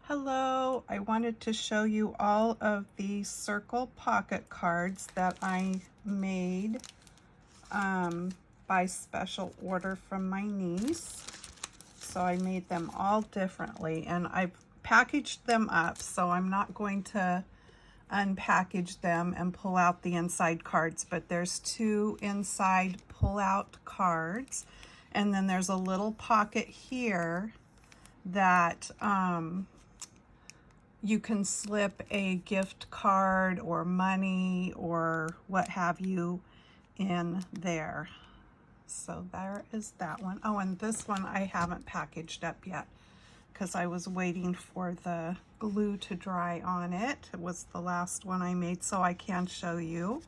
Hello, I wanted to show you all of the circle pocket cards that I made by special order from my niece. So I made them all differently and I've packaged them up, so I'm not going to unpackage them and pull out the inside cards, but there's two inside pull-out cards, and then there's a little pocket here that you can slip a gift card or money or what have you in there. So there is that one. Oh, and this one I haven't packaged up yet because I was waiting for the glue to dry on it. It was the last one I made, so I can show you.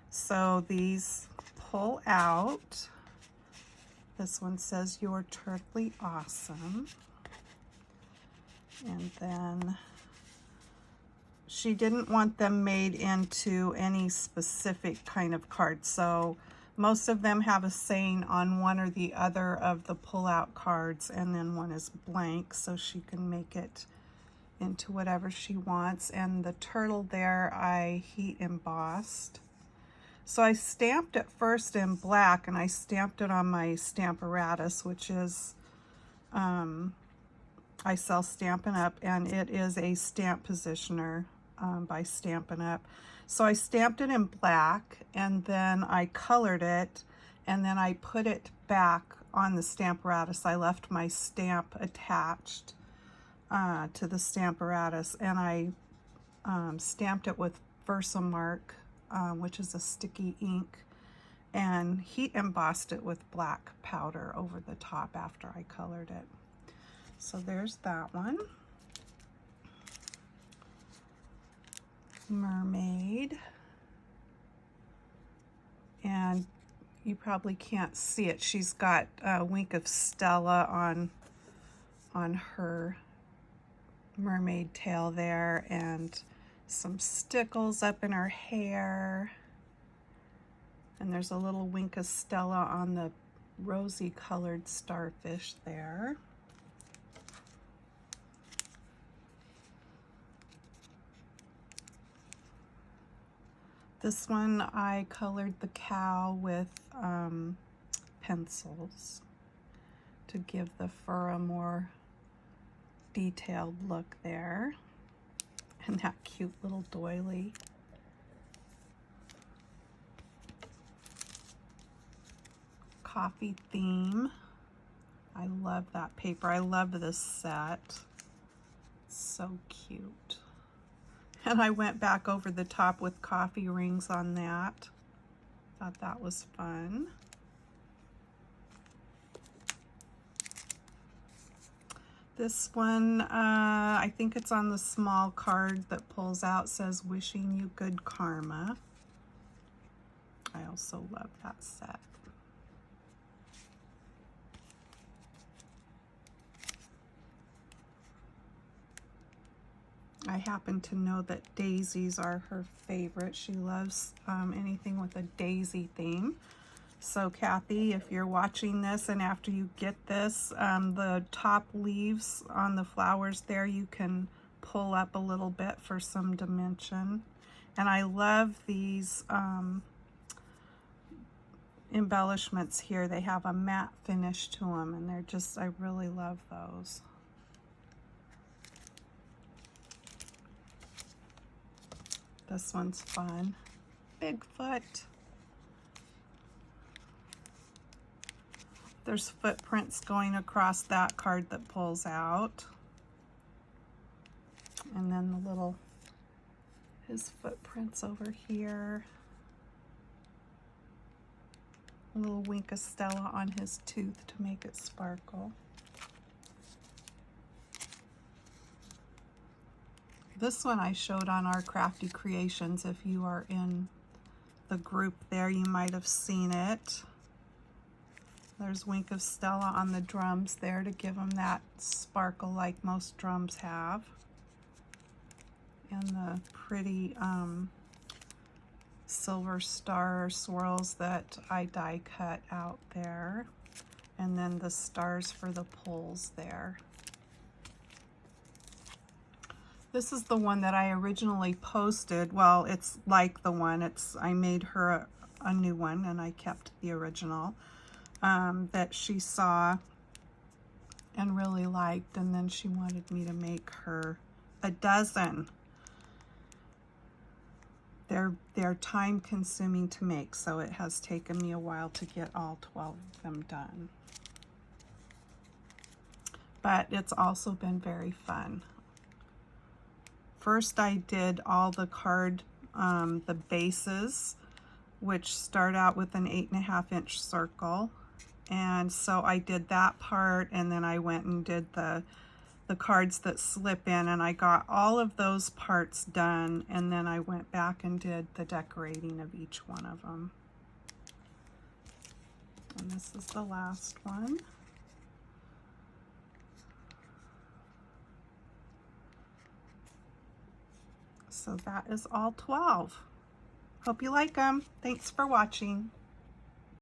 So these pull out. This one says, "You're totally awesome." And then she didn't want them made into any specific kind of card, so most of them have a saying on one or the other of the pull-out cards, and then one is blank, so she can make it into whatever she wants. And the turtle there I heat embossed. So I stamped it first in black, and I stamped it on my Stamparatus, which is I sell Stampin' Up, and it is a stamp positioner by Stampin' Up. So I stamped it in black, and then I colored it, and then I put it back on the Stamparatus. I left my stamp attached to the Stamparatus, and I stamped it with Versamark, which is a sticky ink, and heat embossed it with black powder over the top after I colored it. So there's that one. Mermaid. And you probably can't see it. She's got a wink of Stella on her mermaid tail there, and some stickles up in her hair. And there's a little wink of Stella on the rosy colored starfish there. This one I colored the cow with pencils to give the fur a more detailed look there. And that cute little doily. Coffee theme. I love that paper. I love this set. So cute. And I went back over the top with coffee rings on that. Thought that was fun. This one, I think it's on the small card that pulls out, says, "Wishing you good karma." I also love that set. I happen to know that daisies are her favorite. She loves anything with a daisy theme. So Kathy, if you're watching this and after you get this, the top leaves on the flowers there, you can pull up a little bit for some dimension. And I love these embellishments here. They have a matte finish to them, and they're just, I really love those. This one's fun. Bigfoot. There's footprints going across that card that pulls out. And then the little, his footprints over here. A little wink of Stella on his tooth to make it sparkle. This one I showed on our Crafty Creations. If you are in the group there, you might have seen it. There's wink of Stella on the drums there to give them that sparkle like most drums have. And the pretty silver star swirls that I die cut out there. And then the stars for the poles there. This is the one that I originally posted. Well, it's like the one. I made her a new one, and I kept the original that she saw and really liked, and then she wanted me to make her a dozen. They're time consuming to make, so it has taken me a while to get all 12 of them done. But it's also been very fun. First I did all the card, the bases, which start out with an 8.5-inch circle. And so I did that part, and then I went and did the cards that slip in, and I got all of those parts done, and then I went back and did the decorating of each one of them. And this is the last one. So that is all 12. Hope you like them. Thanks for watching.